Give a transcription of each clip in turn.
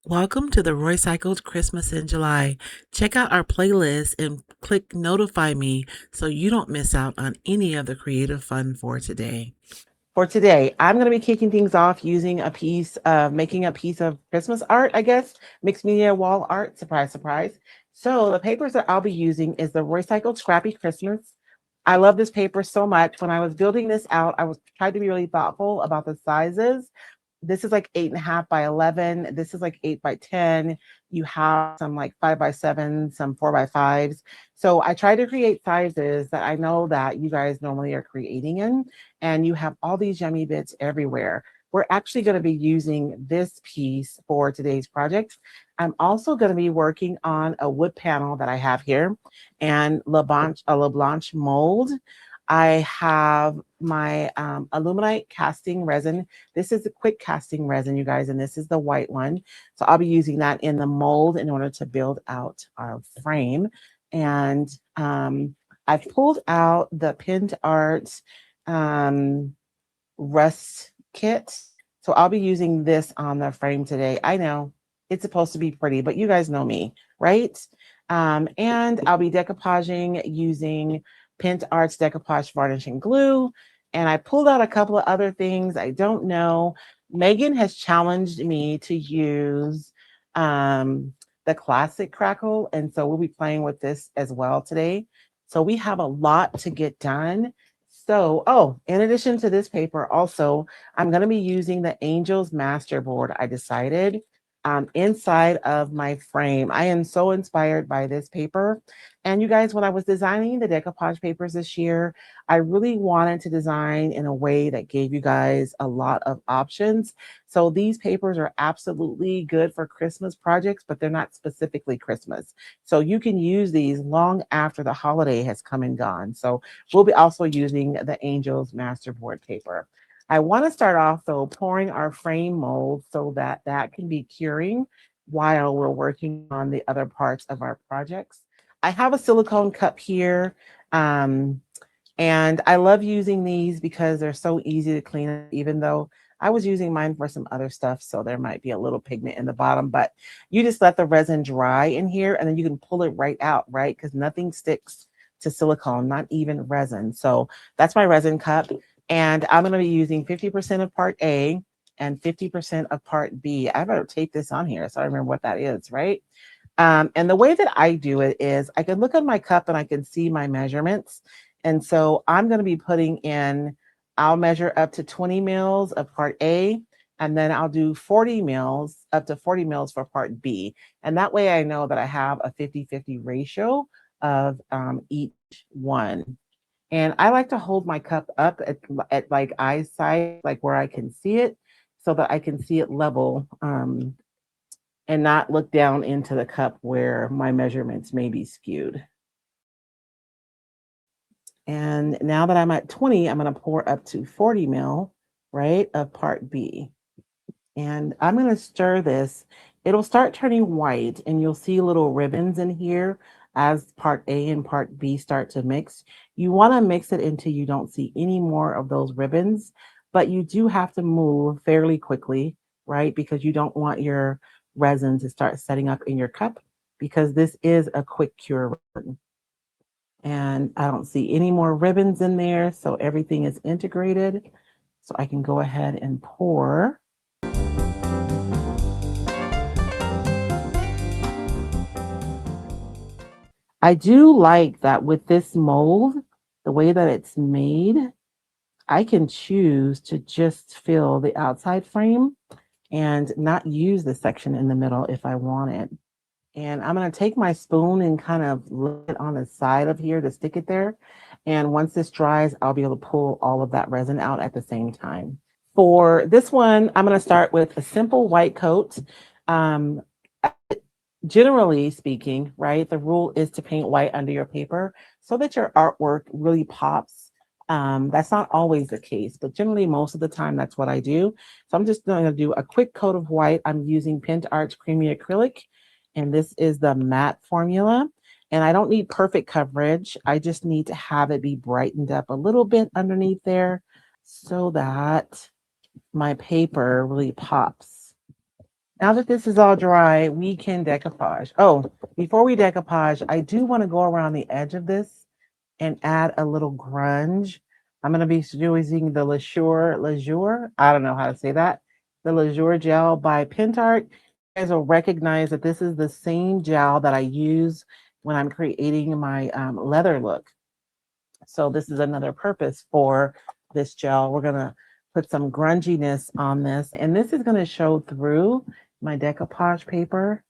Welcome to the Roycycled Christmas in July. Check out our playlist and click notify me so you don't miss out on any of the creative fun for today. For today, I'm going to be kicking things off using making a piece of Christmas art, I guess, mixed media wall art, surprise, surprise. So the papers that I'll be using is the Roycycled Scrappy Christmas. I love this paper so much. When I was building this out, I was tried to be really thoughtful about the sizes. This is like 8.5 by 11. This is like 8 by 10. You have some like 5 by 7, some 4 by 5s. So I try to create sizes that I know that you guys normally are creating in, and you have all these yummy bits everywhere. We're actually going to be using this piece for today's project. I'm also going to be working on a wood panel that I have here and a LeBlanc mold. I have my aluminite casting resin. This is a quick casting resin, you guys, and this is the white one. So I'll be using that in the mold in order to build out our frame. And I've pulled out the Pinned Art Rust kit. So I'll be using this on the frame today. I know it's supposed to be pretty, but you guys know me, right? And I'll be decoupaging using Pint Arts Decoupage Varnish and Glue. And I pulled out a couple of other things. I don't know. Megan has challenged me to use the classic crackle. And so we'll be playing with this as well today. So we have a lot to get done. So, oh, in addition to this paper, also, I'm going to be using the Angels Masterboard, I decided, inside of my frame. I am so inspired by this paper. And you guys, when I was designing the decoupage papers this year, I really wanted to design in a way that gave you guys a lot of options. So these papers are absolutely good for Christmas projects, but they're not specifically Christmas. So you can use these long after the holiday has come and gone. So we'll be also using the Angels Masterboard paper. I want to start off though pouring our frame mold so that that can be curing while we're working on the other parts of our projects. I have a silicone cup here. And I love using these because they're so easy to clean up, even though I was using mine for some other stuff. So there might be a little pigment in the bottom, but you just let the resin dry in here and then you can pull it right out, right? Because nothing sticks to silicone, not even resin. So that's my resin cup. And I'm going to be using 50% of part A and 50% of part B. I better tape this on here so I remember what that is, right? And the way that I do it is I can look at my cup and I can see my measurements. And so I'm going to be putting in, I'll measure up to 20 mils of part A, and then I'll do 40 mils, up to 40 mils for part B. And that way I know that I have a 50-50 ratio of each one. And I like to hold my cup up at like eyesight, like where I can see it, so that I can see it level and not look down into the cup where my measurements may be skewed. And now that I'm at 20, I'm going to pour up to 40 mil, right, of part B. And I'm going to stir this. It'll start turning white and you'll see little ribbons in here as part A and part B start to mix. You want to mix it until you don't see any more of those ribbons, but you do have to move fairly quickly, right? Because you don't want your resin to start setting up in your cup because this is a quick cure resin. And I don't see any more ribbons in there, so everything is integrated. So I can go ahead and pour. I do like that with this mold, the way that it's made, I can choose to just fill the outside frame and not use the section in the middle if I want it. And I'm going to take my spoon and kind of lay it on the side of here to stick it there. And once this dries, I'll be able to pull all of that resin out at the same time. For this one, I'm going to start with a simple white coat. Um, Generally speaking, right, the rule is to paint white under your paper so that your artwork really pops. That's not always the case, but generally most of the time that's what I do. So I'm just going to do a quick coat of white. I'm using Pint Arts Creamy Acrylic, and this is the matte formula. And I don't need perfect coverage. I just need to have it be brightened up a little bit underneath there so that my paper really pops. Now that this is all dry, we can decoupage. Oh, before we decoupage, I do want to go around the edge of this and add a little grunge. I'm going to be using the Leisure, I don't know how to say that, the Leisure gel by Pentart. You guys will recognize that this is the same gel that I use when I'm creating my leather look. So this is another purpose for this gel. We're going to put some grunginess on this, and this is going to show through my decoupage paper.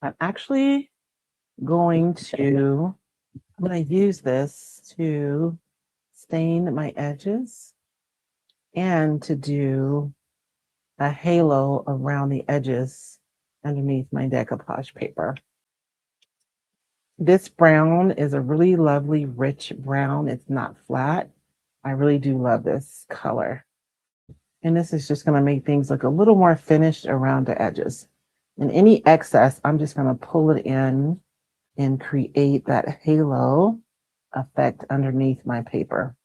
I'm actually going to, I'm going to use this to stain my edges and to do a halo around the edges underneath my decoupage paper. This brown is a really lovely, rich brown. It's not flat. I really do love this color. And this is just going to make things look a little more finished around the edges. And any excess, I'm just going to pull it in and create that halo effect underneath my paper.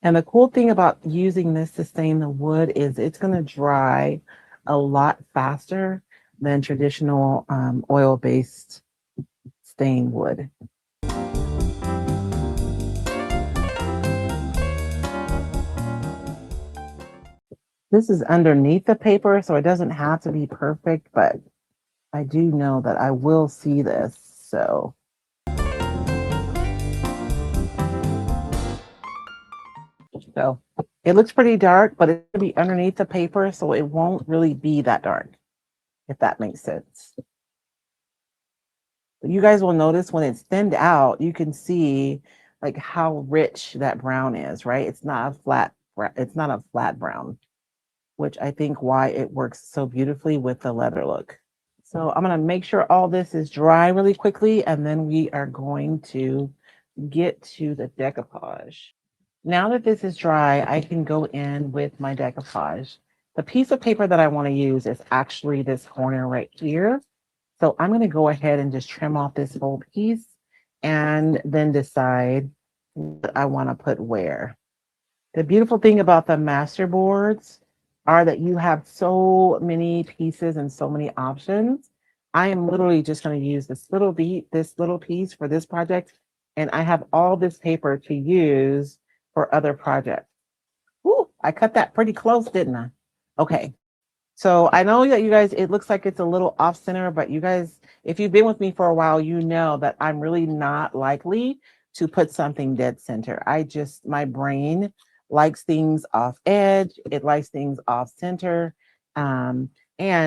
And the cool thing about using this to stain the wood is it's going to dry a lot faster than traditional oil-based stain would. This is underneath the paper, so it doesn't have to be perfect, but I do know that I will see this, so. So it looks pretty dark, but it's going to be underneath the paper, so it won't really be that dark, if that makes sense. But you guys will notice when it's thinned out, you can see like how rich that brown is, right? It's not a flat brown, which I think why it works so beautifully with the leather look. So I'm going to make sure all this is dry really quickly, and then we are going to get to the decoupage. Now that this is dry, I can go in with my decoupage. The piece of paper that I want to use is actually this corner right here. So I'm going to go ahead and just trim off this whole piece and then decide what I want to put where. The beautiful thing about the Masterboards are that you have so many pieces and so many options. I am literally just going to use this little piece for this project, and I have all this paper to use for other projects. Ooh, I cut that pretty close, didn't I? Okay. So I know that you guys, it looks like it's a little off center, but you guys, if you've been with me for a while, you know that I'm really not likely to put something dead center. My brain likes things off edge. It likes things off center. And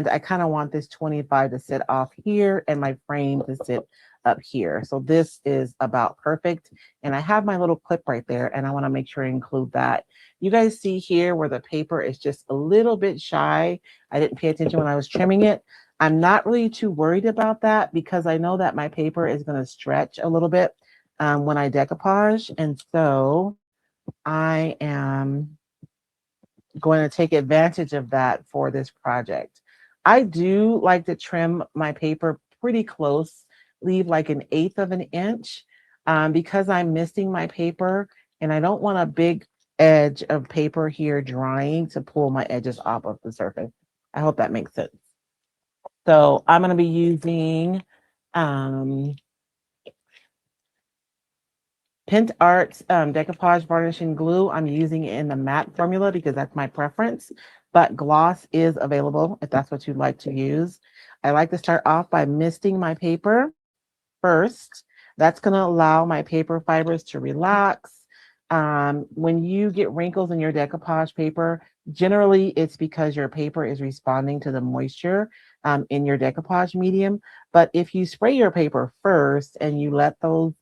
I kind of want this 25 to sit off here and my frame to sit up here. So this is about perfect. And I have my little clip right there, and I want to make sure I include that. You guys see here where the paper is just a little bit shy. I didn't pay attention when I was trimming it. I'm not really too worried about that because I know that my paper is going to stretch a little bit when I decoupage. And so I am going to take advantage of that for this project. I do like to trim my paper pretty close, leave like 1/8 of an inch because I'm misting my paper and I don't want a big edge of paper here drying to pull my edges off of the surface. I hope that makes sense. So I'm going to be using Pentart decoupage varnishing glue. I'm using it in the matte formula because that's my preference, but gloss is available if that's what you'd like to use. I like to start off by misting my paper first. That's going to allow my paper fibers to relax. When you get wrinkles in your decoupage paper, generally it's because your paper is responding to the moisture in your decoupage medium. But if you spray your paper first and you let those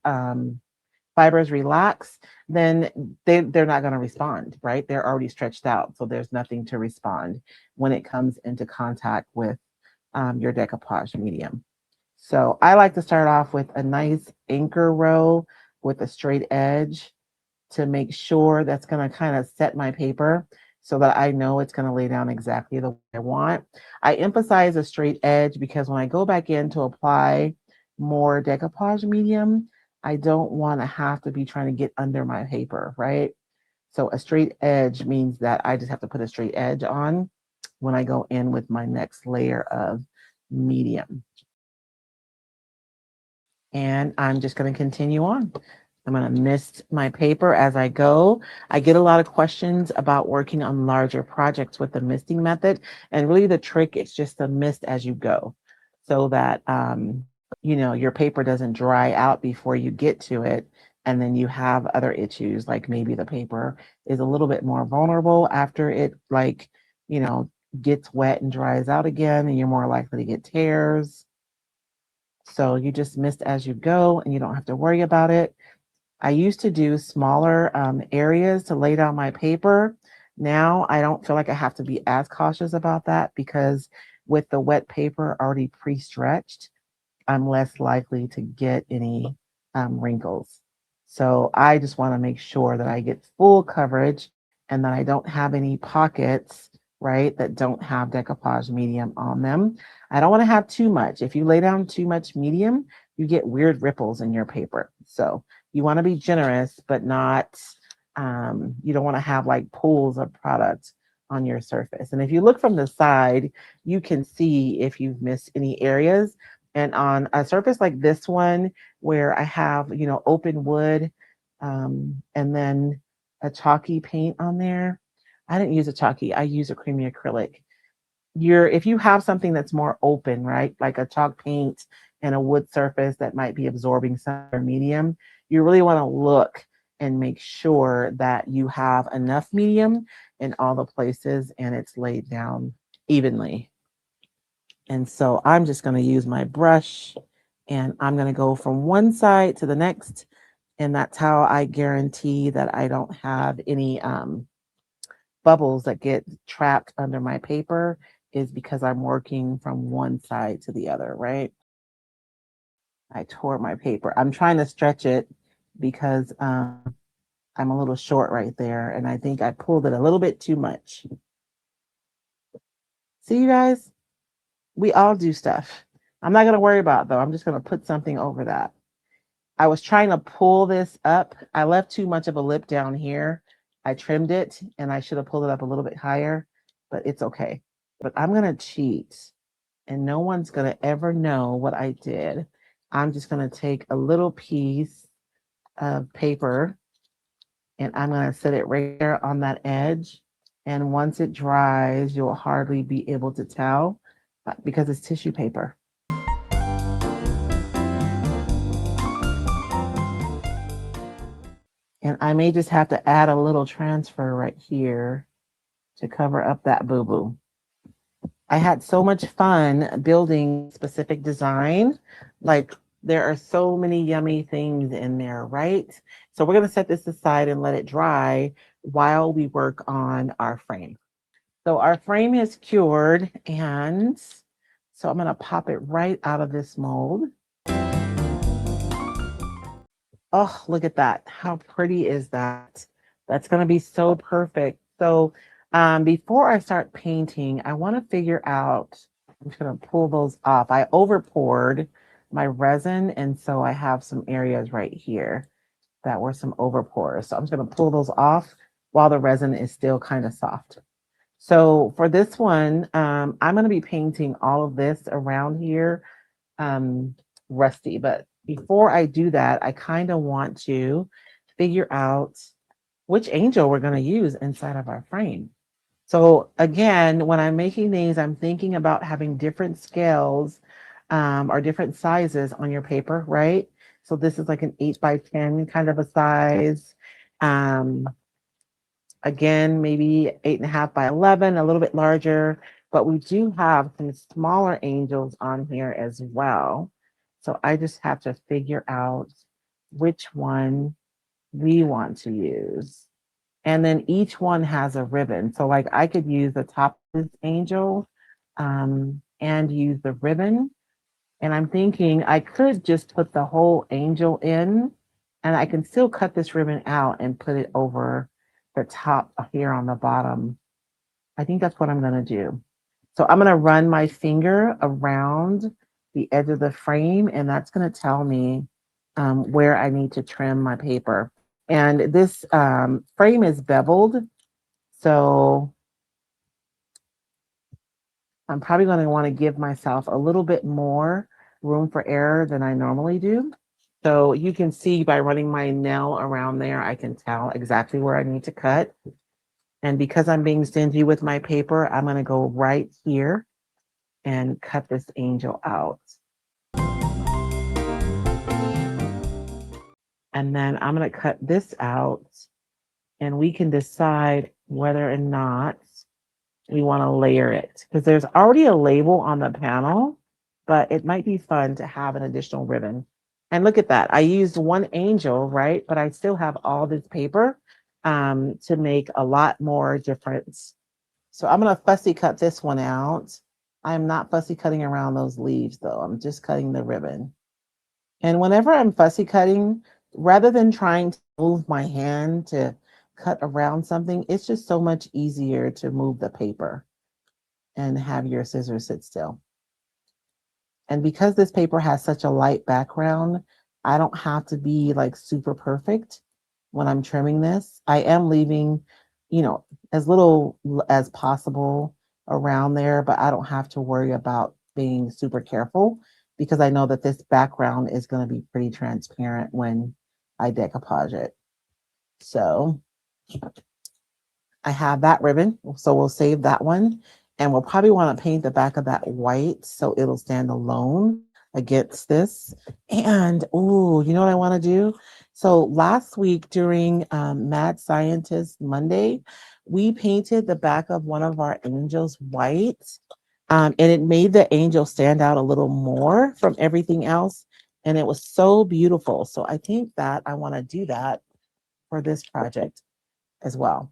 fibers relax, then they're not going to respond, right? They're already stretched out. So there's nothing to respond when it comes into contact with your decoupage medium. So I like to start off with a nice anchor row with a straight edge to make sure that's going to kind of set my paper so that I know it's going to lay down exactly the way I want. I emphasize a straight edge because when I go back in to apply more decoupage medium, I don't want to have to be trying to get under my paper, right? So a straight edge means that I just have to put a straight edge on when I go in with my next layer of medium. And I'm just going to continue on. I'm going to mist my paper as I go. I get a lot of questions about working on larger projects with the misting method. And really the trick is just to mist as you go so that, your paper doesn't dry out before you get to it. And then you have other issues, like maybe the paper is a little bit more vulnerable after it, you know, gets wet and dries out again, and you're more likely to get tears. So you just mist as you go and you don't have to worry about it. I used to do smaller areas to lay down my paper. Now I don't feel like I have to be as cautious about that because with the wet paper already pre-stretched, I'm less likely to get any wrinkles. So I just want to make sure that I get full coverage and that I don't have any pockets, right, that don't have decoupage medium on them. I don't want to have too much. If you lay down too much medium, you get weird ripples in your paper. So you want to be generous, but not, you don't want to have like pools of product on your surface. And if you look from the side, you can see if you've missed any areas. And on a surface like this one, where I have, open wood, and then a chalky paint on there. I didn't use a chalky, I use a creamy acrylic. If you have something that's more open, right? Like a chalk paint and a wood surface that might be absorbing some medium, you really want to look and make sure that you have enough medium in all the places and it's laid down evenly. And so I'm just going to use my brush and I'm going to go from one side to the next. And that's how I guarantee that I don't have any bubbles that get trapped under my paper, is because I'm working from one side to the other, right? I tore my paper. I'm trying to stretch it because I'm a little short right there. And I think I pulled it a little bit too much. See, you guys? We all do stuff. I'm not going to worry about it, though. I'm just going to put something over that. I was trying to pull this up. I left too much of a lip down here. I trimmed it and I should have pulled it up a little bit higher, but it's okay. But I'm going to cheat and no one's going to ever know what I did. I'm just going to take a little piece of paper and I'm going to set it right there on that edge. And once it dries, you'll hardly be able to tell because it's tissue paper. And I may just have to add a little transfer right here to cover up that boo-boo. I had so much fun building specific design. Like there are so many yummy things in there, right? So we're going to set this aside and let it dry while we work on our frame. So our frame is cured, and so I'm going to pop it right out of this mold. Oh, look at that. How pretty is that? That's going to be so perfect. So before I start painting, I want to figure out, I'm just going to pull those off. I over poured my resin, and so I have some areas right here that were some over pours. So I'm just going to pull those off while the resin is still kind of soft. So for this one, I'm going to be painting all of this around here rusty. But before I do that, I kind of want to figure out which angel we're going to use inside of our frame. So again, when I'm making these, I'm thinking about having different scales or different sizes on your paper, right? So this is like an 8x10 kind of a size. Again, maybe 8.5x11, a little bit larger, but we do have some smaller angels on here as well. So I just have to figure out which one we want to use. And then each one has a ribbon. So like I could use the top of this angel and use the ribbon. And I'm thinking I could just put the whole angel in and I can still cut this ribbon out and put it over the top here on the bottom. I think that's what I'm going to do. So I'm going to run my finger around the edge of the frame, and that's going to tell me where I need to trim my paper. And this frame is beveled. So I'm probably going to want to give myself a little bit more room for error than I normally do. So you can see by running my nail around there, I can tell exactly where I need to cut. And because I'm being stingy with my paper, I'm going to go right here and cut this angel out. And then I'm going to cut this out, and we can decide whether or not we want to layer it, because there's already a label on the panel, but it might be fun to have an additional ribbon. And look at that. I used one angel, right? But I still have all this paper to make a lot more difference. So I'm going to fussy cut this one out. I'm not fussy cutting around those leaves though. I'm just cutting the ribbon. And whenever I'm fussy cutting, rather than trying to move my hand to cut around something, it's just so much easier to move the paper and have your scissors sit still. And because this paper has such a light background, I don't have to be like super perfect when I'm trimming this. I am leaving, as little as possible around there, but I don't have to worry about being super careful because I know that this background is going to be pretty transparent when I decoupage it. So I have that ribbon, so we'll save that one. And we'll probably want to paint the back of that white so it'll stand alone against this. And, oh, you know what I want to do? So last week during Mad Scientist Monday, we painted the back of one of our angels white. And it made the angel stand out a little more from everything else. And it was so beautiful. So I think that I want to do that for this project as well.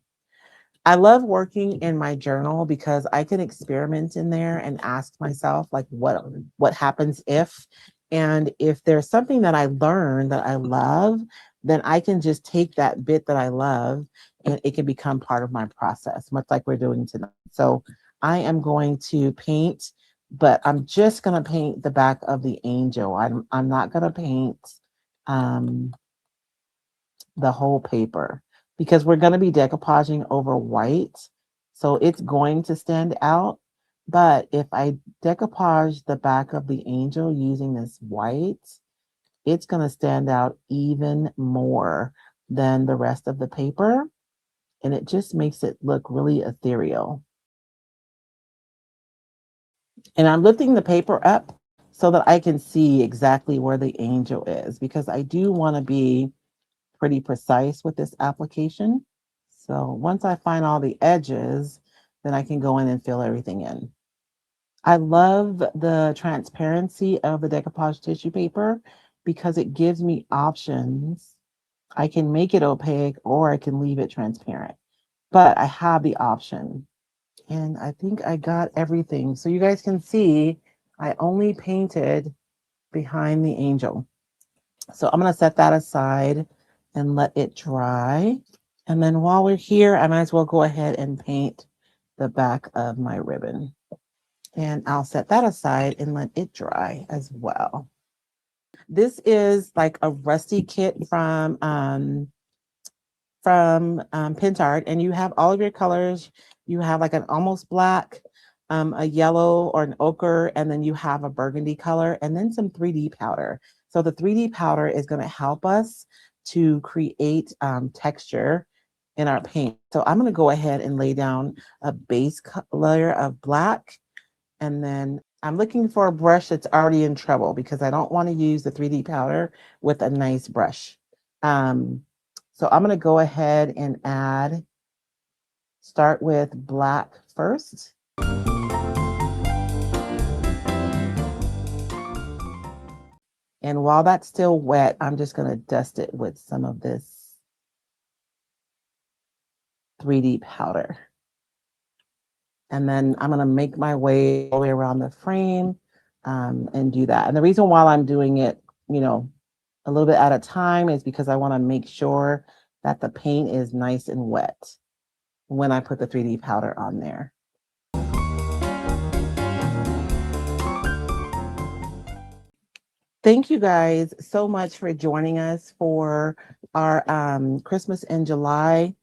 I love working in my journal because I can experiment in there and ask myself like what happens if, and if there's something that I learned that I love, then I can just take that bit that I love and it can become part of my process, much like we're doing tonight. So I am going to paint, but I'm just going to paint the back of the angel. I'm not going to paint um the whole paper because we're going to be decoupaging over white. So it's going to stand out. But if I decoupage the back of the angel using this white, it's going to stand out even more than the rest of the paper. And it just makes it look really ethereal. And I'm lifting the paper up so that I can see exactly where the angel is because I do want to be pretty precise with this application. So once I find all the edges, then I can go in and fill everything in. I love the transparency of the decoupage tissue paper because it gives me options. I can make it opaque or I can leave it transparent, but I have the option. And I think I got everything. So you guys can see I only painted behind the angel. So I'm going to set that aside and let it dry. And then while we're here, I might as well go ahead and paint the back of my ribbon. And I'll set that aside and let it dry as well. This is like a rusty kit from Pintart, and you have all of your colors. You have like an almost black, a yellow or an ochre, and then you have a burgundy color, and then some 3D powder. So the 3D powder is going to help us to create texture in our paint. So I'm going to go ahead and lay down a base layer of black, and then I'm looking for a brush that's already in trouble because I don't want to use the 3D powder with a nice brush. So I'm going to go ahead and start with black first. And while that's still wet, I'm just going to dust it with some of this 3D powder. And then I'm going to make my way all the way around the frame and do that. And the reason why I'm doing it, a little bit at a time is because I want to make sure that the paint is nice and wet when I put the 3D powder on there. Thank you guys so much for joining us for our Christmas in July.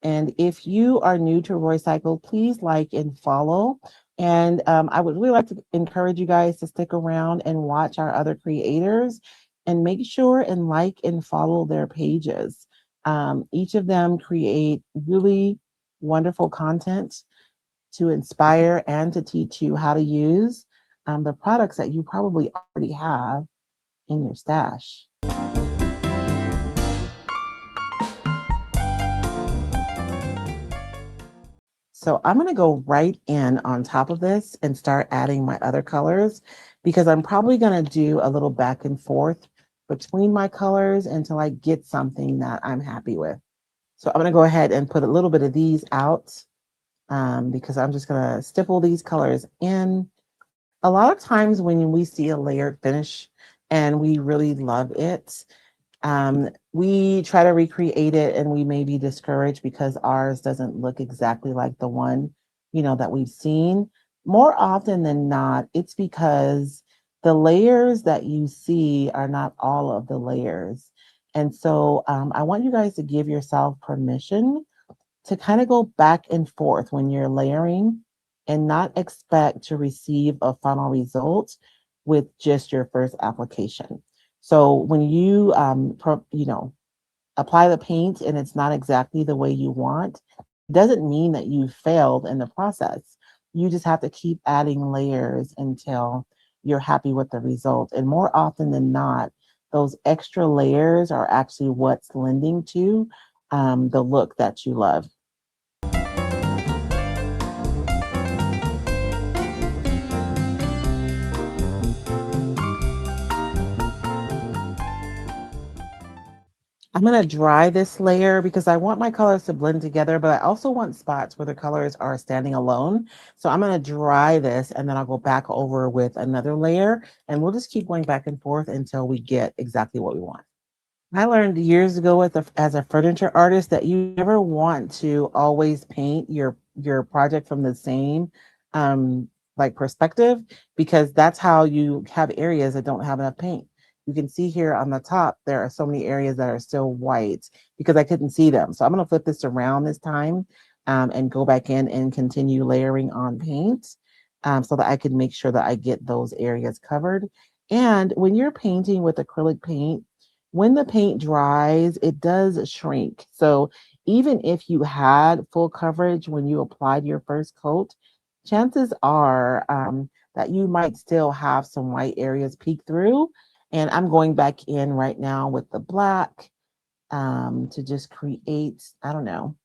And if you are new to Roycycle, please like and follow. And I would really like to encourage you guys to stick around and watch our other creators and make sure and like and follow their pages. Each of them create really wonderful content to inspire and to teach you how to use the products that you probably already have in your stash. So I'm going to go right in on top of this and start adding my other colors because I'm probably going to do a little back and forth between my colors until I get something that I'm happy with. So I'm going to go ahead and put a little bit of these out because I'm just going to stipple these colors in. A lot of times when we see a layered finish and we really love it, we try to recreate it and we may be discouraged because ours doesn't look exactly like the one, that we've seen. More often than not, it's because the layers that you see are not all of the layers. And so I want you guys to give yourself permission to kind of go back and forth when you're layering and not expect to receive a final result with just your first application. So when you apply the paint and it's not exactly the way you want, doesn't mean that you failed in the process. You just have to keep adding layers until you're happy with the result. And more often than not, those extra layers are actually what's lending to the look that you love. I'm going to dry this layer because I want my colors to blend together, but I also want spots where the colors are standing alone. So I'm going to dry this and then I'll go back over with another layer and we'll just keep going back and forth until we get exactly what we want. I learned years ago as a furniture artist that you never want to always paint your project from the same um like perspective because that's how you have areas that don't have enough paint. You can see here on the top there are so many areas that are still white because I couldn't see them. So I'm going to flip this around this time and go back in and continue layering on paint so that I can make sure that I get those areas covered. And when you're painting with acrylic paint, when the paint dries, it does shrink. So even if you had full coverage when you applied your first coat, chances are that you might still have some white areas peek through. And I'm going back in right now with the black to just create, I don't know,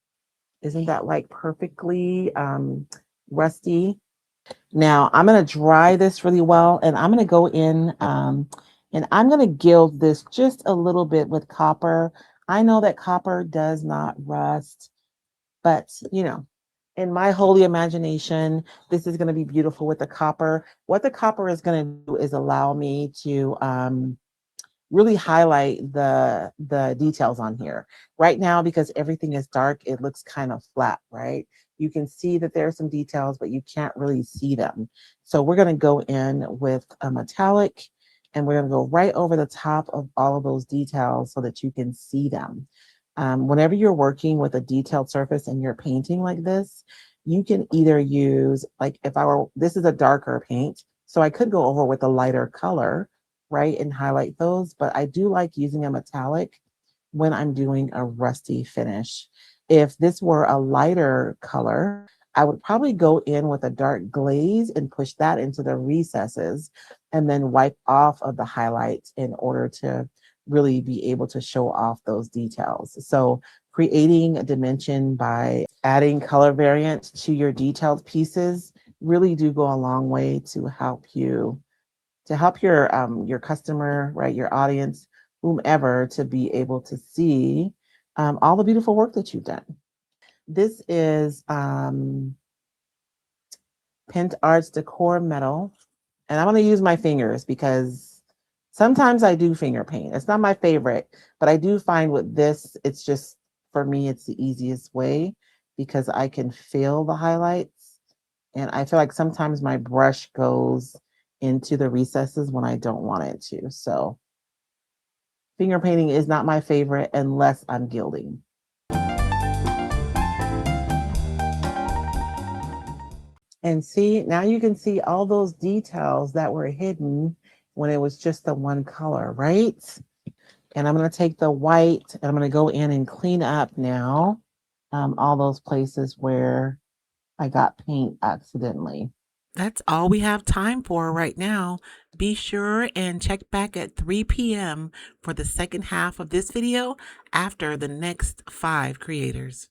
isn't that like perfectly rusty? Now I'm going to dry this really well and I'm going to go in and I'm going to gild this just a little bit with copper. I know that copper does not rust, but in my holy imagination, this is going to be beautiful with the copper. What the copper is going to do is allow me to really highlight the details on here. Right now, because everything is dark, it looks kind of flat, right? You can see that there are some details, but you can't really see them. So we're going to go in with a metallic and we're going to go right over the top of all of those details so that you can see them. Whenever you're working with a detailed surface and you're painting like this, you can either use, like if I were, this is a darker paint, so I could go over with a lighter color, right, and highlight those, but I do like using a metallic when I'm doing a rusty finish. If this were a lighter color, I would probably go in with a dark glaze and push that into the recesses and then wipe off of the highlights in order to really be able to show off those details. So creating a dimension by adding color variant to your detailed pieces really do go a long way to help you to help your customer, right, your audience, whomever, to be able to see all the beautiful work that you've done. This is Pent Arts Decor Metal, and I'm going to use my fingers because sometimes I do finger paint. It's not my favorite, but I do find with this, it's just, for me, it's the easiest way because I can feel the highlights. And I feel like sometimes my brush goes into the recesses when I don't want it to. So finger painting is not my favorite unless I'm gilding. And see, now you can see all those details that were hidden when it was just the one color, right? And I'm going to take the white and I'm going to go in and clean up now all those places where I got paint accidentally. That's all we have time for right now. Be sure and check back at 3 p.m. for the second half of this video after the next 5 creators.